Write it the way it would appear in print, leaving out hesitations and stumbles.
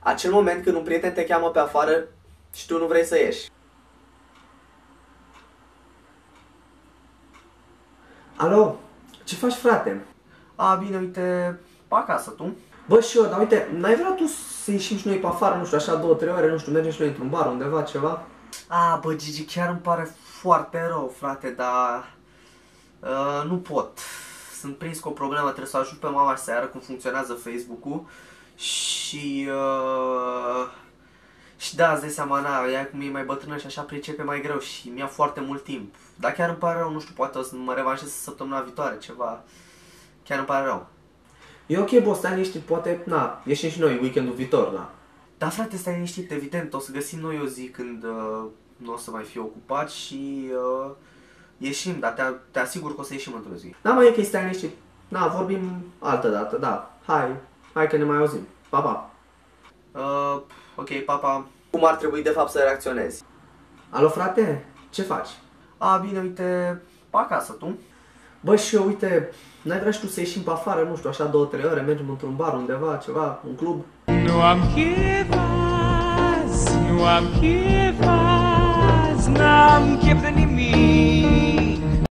Acel moment când un prieten te cheamă pe afară și tu nu vrei să ieși. Alo, ce faci, frate? A, bine, uite, pe acasă, tu? Bă, și eu, dar uite, n-ai vrea tu să ieșim și noi pe afară, nu știu, așa 2-3 ore, nu știu, mergem și noi într-un bar undeva, ceva? A, bă, Gigi, chiar îmi pare foarte rău, frate, dar nu pot. Sunt prins cu o problemă, trebuie să ajut pe mama să ară cum funcționează Facebook-ul și da, îți dai seama, na, ea cum e mai bătrână și așa pricepe mai greu și mi-a foarte mult timp. Dar chiar îmi pare rău, nu știu, poate o să mă revanșez săptămâna viitoare, ceva. Chiar îmi pare rău. E ok, boss, stai liniștit, poate, na, ieșim și noi weekendul viitor, na. Da, frate, stai liniștit, evident, o să găsim noi o zi când nu o să mai fiu ocupat și ieșim, dar te asigur că o să ieșim într-o zi. Da, mai e ok, stai liniștit. Na, vorbim altă dată, da. Hai că ne mai auzim. Pa, pa. Ok, papa. Cum ar trebui de fapt să reacționezi? Alo, frate? Ce faci? A, bine, uite, pe acasă, tu? Bă, și eu, uite, n-ai vrea și tu să ieșim pe afară, nu știu, așa 2-3 ore, mergem într-un bar undeva, ceva, un club? Nu am chef azi, nu am chef azi, n-am chef de nimic.